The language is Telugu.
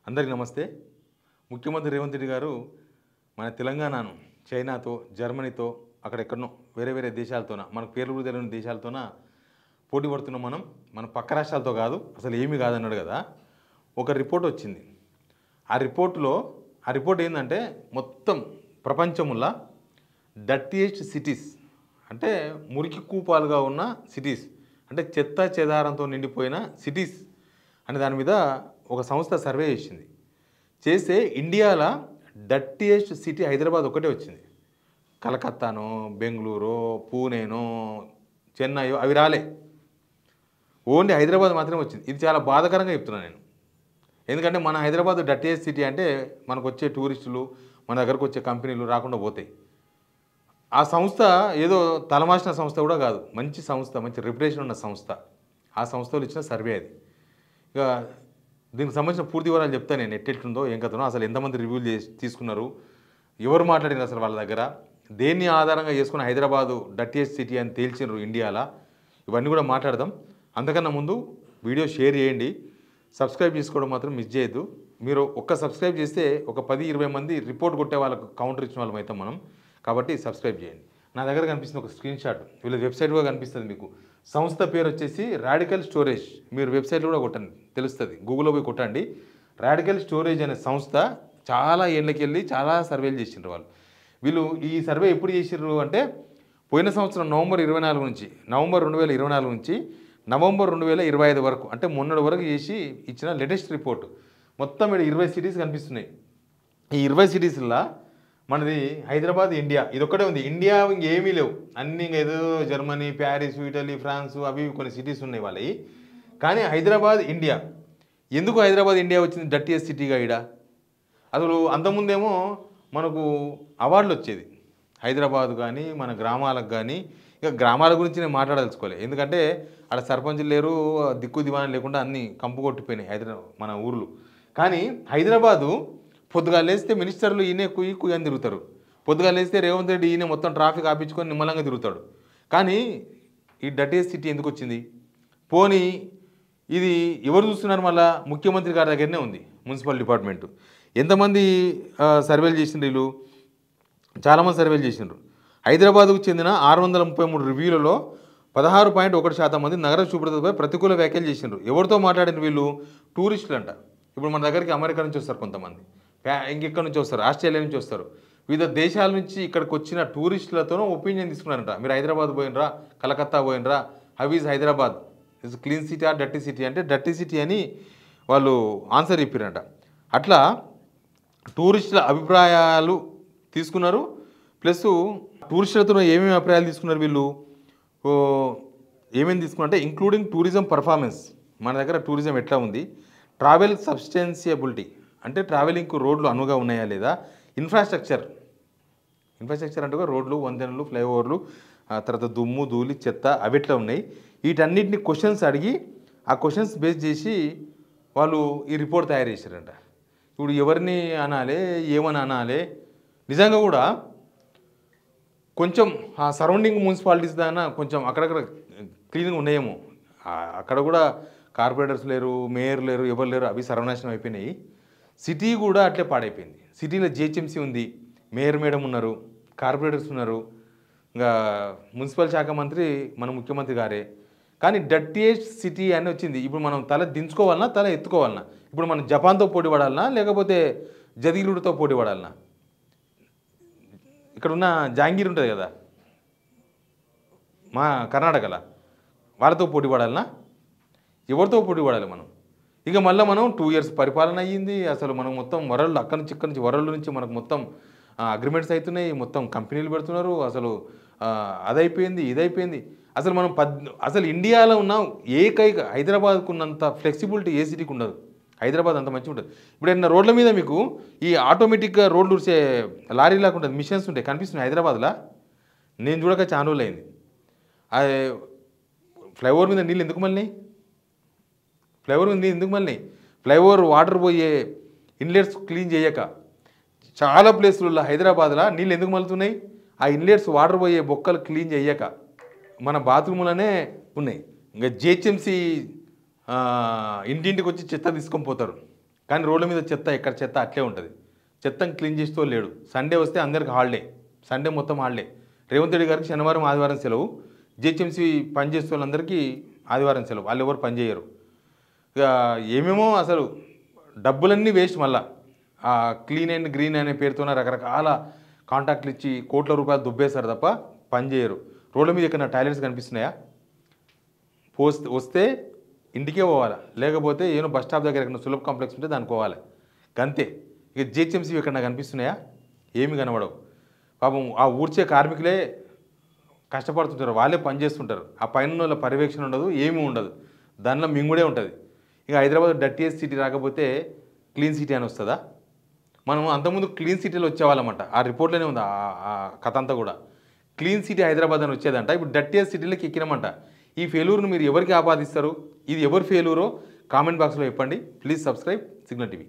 అందరికీ నమస్తే. ముఖ్యమంత్రి రేవంత్ రెడ్డి గారు మన తెలంగాణను చైనాతో, జర్మనీతో, అక్కడెక్కడనో వేరే వేరే దేశాలతోన మనకు పేర్లు కూడా తెలియని దేశాలతోన పోటీ పడుతున్నాం. మన పక్క రాష్ట్రాలతో కాదు, అసలు ఏమీ కాదన్నాడు కదా. ఒక రిపోర్ట్ వచ్చింది. ఆ రిపోర్ట్ ఏంటంటే మొత్తం ప్రపంచములా డర్టీయెస్ట్ సిటీస్ అంటే మురికి కూపాలుగా ఉన్న సిటీస్, అంటే చెత్త చెదారంతో నిండిపోయిన సిటీస్ అనే దాని మీద ఒక సంస్థ సర్వే చేసింది. చేస్తే ఇండియాలో డర్టీయెస్ట్ సిటీ హైదరాబాద్ ఒకటే వచ్చింది. కలకత్తానో, బెంగళూరు, పూణేనో, చెన్నైయో అవి రాలే. ఓన్లీ హైదరాబాద్ మాత్రమే వచ్చింది. ఇది చాలా బాధాకరంగా చెప్తున్నాను నేను. ఎందుకంటే మన హైదరాబాద్ డర్టీయెస్ట్ సిటీ అంటే మనకు వచ్చే టూరిస్టులు, మన దగ్గరకు వచ్చే కంపెనీలు రాకుండా పోతాయి. ఆ సంస్థ ఏదో తలమాసిన సంస్థ కూడా కాదు, మంచి సంస్థ, మంచి రెప్యుటేషన్ ఉన్న సంస్థ. ఆ సంస్థలు ఇచ్చిన సర్వే అది. ఇక దీనికి సంబంధించిన పూర్తి వివరాలు చెప్తాను నేను, ఎట్టెట్లుందో ఏం కథనో, అసలు ఎంతమంది రివ్యూలు తీసుకున్నారు, ఎవరు మాట్లాడినారు అసలు వాళ్ళ దగ్గర, దేన్ని ఆధారంగా చేసుకుని హైదరాబాదు డర్టీయెస్ట్ సిటీ అని తేల్చినారు ఇండియాలో, ఇవన్నీ కూడా మాట్లాడదాం. అంతకన్నా ముందు వీడియో షేర్ చేయండి, సబ్స్క్రైబ్ చేసుకోవడం మాత్రం మిస్ చేయొద్దు. మీరు ఒక్క సబ్స్క్రైబ్ చేస్తే ఒక 10-20 మంది రిపోర్ట్ కొట్టే వాళ్ళకు కౌంటర్ ఇచ్చిన వాళ్ళం అవుతాం మనం. కాబట్టి సబ్స్క్రైబ్ చేయండి. నా దగ్గర కనిపిస్తుంది ఒక స్క్రీన్ షాట్, వీళ్ళ వెబ్సైట్ కూడా కనిపిస్తుంది మీకు. సంస్థ పేరు వచ్చేసి రాడికల్ స్టోరేజ్. మీరు వెబ్సైట్లో కూడా కొట్టండి, తెలుస్తుంది. గూగుల్లో పోయి కొట్టండి. రాడికల్ స్టోరేజ్ అనే సంస్థ చాలా ఏళ్ళకి వెళ్ళి చాలా సర్వేలు చేసిండ్రు వాళ్ళు. వీళ్ళు ఈ సర్వే ఎప్పుడు చేసిర్రు అంటే పోయిన సంవత్సరం నవంబర్ 2024 నుంచి నవంబర్ 2025 వరకు, అంటే మొన్నటి వరకు చేసి ఇచ్చిన లేటెస్ట్ రిపోర్ట్. మొత్తం ఇక్కడ 20 సిటీస్ కనిపిస్తున్నాయి. ఈ 20 సిటీస్లో మనది హైదరాబాద్, ఇండియా ఇదొక్కటే ఉంది. ఇండియా ఇంకేమీ లేవు, అన్నీ ఏదో జర్మనీ, ప్యారిస్, ఇటలీ, ఫ్రాన్స్ అవి కొన్ని సిటీస్ ఉన్నాయి వాళ్ళవి. కానీ హైదరాబాద్, ఇండియా, ఎందుకు హైదరాబాద్, ఇండియా వచ్చింది డర్టీయెస్ట్ సిటీగా? ఈడ అసలు అంతకుముందేమో మనకు అవార్డులు వచ్చేది హైదరాబాద్ కానీ మన గ్రామాలకు కానీ. ఇక గ్రామాల గురించి నేను మాట్లాడదలుచుకోలేదు, ఎందుకంటే అక్కడ సర్పంచులు లేరు, దిక్కు దివాణం లేకుండా అన్నీ కంపు కొట్టిపోయినాయి మన ఊర్లు. కానీ హైదరాబాదు పొద్దుగా లేస్తే మినిస్టర్లు ఈయనే కుయ్యి అని తిరుగుతారు. పొద్దుగా లేస్తే రేవంత్ రెడ్డి ఈయన మొత్తం ట్రాఫిక్ ఆపించుకొని నిమ్మలంగా తిరుగుతాడు. కానీ ఈ డర్టీయెస్ట్ సిటీ ఎందుకు వచ్చింది? పోనీ ఇది ఎవరు చూస్తున్నారు? మళ్ళీ ముఖ్యమంత్రి గారి దగ్గరనే ఉంది మున్సిపల్ డిపార్ట్మెంటు. ఎంతమంది సర్వేలు చేసిండ్రు వీళ్ళు? చాలామంది సర్వేలు చేసిండ్రు. హైదరాబాద్కు చెందిన 633 రివ్యూలలో 16.1% మంది నగర శుభ్రతపై ప్రతికూల వ్యాఖ్యలు చేసిండ్రు. ఎవరితో మాట్లాడిన వీళ్ళు? టూరిస్టులు అంట. ఇప్పుడు మన దగ్గరికి అమెరికా నుంచి వస్తారు కొంతమంది, ఇంకెక్కడి నుంచి వస్తారు, ఆస్ట్రేలియా నుంచి వస్తారు, వివిధ దేశాల నుంచి ఇక్కడికి వచ్చిన టూరిస్టులతోనూ ఒపీనియన్ తీసుకున్నారంట. మీరు హైదరాబాద్ పోయినరా, కలకత్తా పోయినరా, how is Hyderabad, is clean city or dirty city అంటే డర్టీ సిటీ అని వాళ్ళు ఆన్సర్ చెప్పారంట. అట్లా టూరిస్టుల అభిప్రాయాలు తీసుకున్నారు. ప్లస్ టూరిస్టులతో ఏమేమి అభిప్రాయాలు తీసుకున్నారు వీళ్ళు, ఏమేమి తీసుకున్నారంటే ఇంక్లూడింగ్ టూరిజం పర్ఫార్మెన్స్, మన దగ్గర టూరిజం ఎట్లా ఉంది, ట్రావెల్ సబ్స్టెన్సియబిలిటీ అంటే ట్రావెలింగ్కు రోడ్లు అనువుగా ఉన్నాయా లేదా, ఇన్ఫ్రాస్ట్రక్చర్ అంటే రోడ్లు, వంతెనలు, ఫ్లైఓవర్లు, తర్వాత దుమ్ము, ధూళి, చెత్త అవి ఎట్లా ఉన్నాయి, వీటన్నిటిని క్వశ్చన్స్ అడిగి ఆ క్వశ్చన్స్ బేస్ చేసి వాళ్ళు ఈ రిపోర్ట్ తయారు చేశారంట. ఇప్పుడు ఎవరిని అనాలి, ఏమని అనాలి? నిజంగా కూడా కొంచెం ఆ సరౌండింగ్ మున్సిపాలిటీస్ దాకా కొంచెం అక్కడక్కడ క్లీన్గా ఉన్నాయేమో. అక్కడ కూడా కార్పొరేటర్స్ లేరు, మేయర్ లేరు, ఎవరు లేరు, అవి సర్వనాశనం అయిపోయినాయి. సిటీ కూడా అట్లే పాడైపోయింది. సిటీలో జిహెచ్ఎంసీ ఉంది, మేయర్ మేడం ఉన్నారు, కార్పొరేటర్స్ ఉన్నారు, ఇంకా మున్సిపల్ శాఖ మంత్రి మన ముఖ్యమంత్రి గారే. కానీ డర్టీయెస్ట్ సిటీ అని వచ్చింది. ఇప్పుడు మనం తల దించుకోవాలన్నా, తల ఎత్తుకోవాలన్నా? ఇప్పుడు మనం జపాన్తో పోటీ పడాలన్నా, లేకపోతే జదీలుడితో పోటీ పడాలన్నా? ఇక్కడ ఉన్న జాంగీర్ ఉంటుంది కదా మా కర్ణాటకలో, వాళ్ళతో పోటీ పడాలన్నా? ఎవరితో పోటీ పడాలి మనం? ఇక మళ్ళీ మనం 2 years పరిపాలన అయ్యింది. అసలు మనం మొత్తం వరల్డ్ అక్కడి నుంచి వరల్డ్ నుంచి మనకు మొత్తం అగ్రిమెంట్స్ అవుతున్నాయి, మొత్తం కంపెనీలు పెడుతున్నారు. అసలు అదైపోయింది, ఇదైపోయింది. అసలు మనం అసలు ఇండియాలో ఉన్న ఏకైక హైదరాబాద్కు ఉన్నంత ఫ్లెక్సిబిలిటీ ఏ సిటీకి ఉండదు. హైదరాబాద్ అంత మంచిగా ఉంటుంది. ఇప్పుడు ఏదైనా రోడ్ల మీద మీకు ఈ ఆటోమేటిక్గా రోడ్లు ఉడిసే లారీ లాగా ఉంటుంది, మిషన్స్ ఉంటాయి, కనిపిస్తున్నాయి హైదరాబాద్లో. నేను చూడక చాలా రోజులు అయింది. ఫ్లైఓవర్ మీద నీళ్ళు ఎందుకు మళ్ళీ? ఫ్లైఓవర్ వాటర్ పోయే ఇన్లెట్స్ క్లీన్ చేయక చాలా ప్లేసులలో హైదరాబాద్లో నీళ్ళు ఎందుకు మలుతున్నాయి? ఆ ఇన్లెట్స్ వాటర్ పోయే బొక్కలు క్లీన్ చేయక మన బాత్రూములనే ఉన్నాయి. ఇంకా జిహెచ్ఎంసీ ఇంటింటికి వచ్చి చెత్త తీసుకొని పోతారు. కానీ రోడ్ల మీద చెత్త ఎక్కడ చెత్త అట్లే ఉంటుంది. చెత్తను క్లీన్ చేస్తూ లేడు. సండే వస్తే అందరికి హాలిడే, సండే మొత్తం హాలిడే. రేవంత్ రెడ్డి గారికి శనివారం ఆదివారం సెలవు, జిహెచ్ఎంసీ పనిచేసే వాళ్ళందరికీ ఆదివారం సెలవు, వాళ్ళు ఎవరు పని చేయరు. ఇక ఏమేమో అసలు డబ్బులన్నీ వేస్ట్. మళ్ళీ ఆ క్లీన్ అండ్ గ్రీన్ అనే పేరుతోనే రకరకాల కాంట్రాక్ట్లు ఇచ్చి కోట్ల రూపాయలు దుబ్బేశారు తప్ప పని చేయరు. రోడ్ల మీద ఎక్కడ టాయిలెట్స్ కనిపిస్తున్నాయా? వస్తే ఇంటికే పోవాలి, లేకపోతే ఏమో బస్ స్టాప్ దగ్గర ఎక్కడ సులభ కాంప్లెక్స్ ఉంటే దానికి పోవాలి, అంతే. ఇక జిహెచ్ఎంసీ ఎక్కడ కనిపిస్తున్నాయా? ఏమి కనబడవు. పాపం ఆ ఊడ్చే కార్మికులే కష్టపడుతుంటారు, వాళ్ళే పని చేస్తుంటారు. ఆ పైన పర్యవేక్షణ ఉండదు, ఏమీ ఉండదు, దానిలో మింగుడే ఉంటుంది. ఇక హైదరాబాద్ డర్టీయెస్ట్ సిటీ రాకపోతే క్లీన్ సిటీ అని వస్తుందా? మనం అంతకుముందు క్లీన్ సిటీలో వచ్చేవాళ్ళమంట, ఆ రిపోర్ట్లోనే ఉంది ఆ కథ అంతా కూడా. క్లీన్ సిటీ హైదరాబాద్ అని వచ్చేదంట, ఇప్పుడు డర్టీయెస్ట్ సిటీలోకి ఎక్కినామంట. ఈ ఫెయిల్యూర్ను మీరు ఎవరికి ఆపాదిస్తారు? ఇది ఎవరు ఫెయిల్యూరో కామెంట్ బాక్స్లో చెప్పండి. Please subscribe signal TV.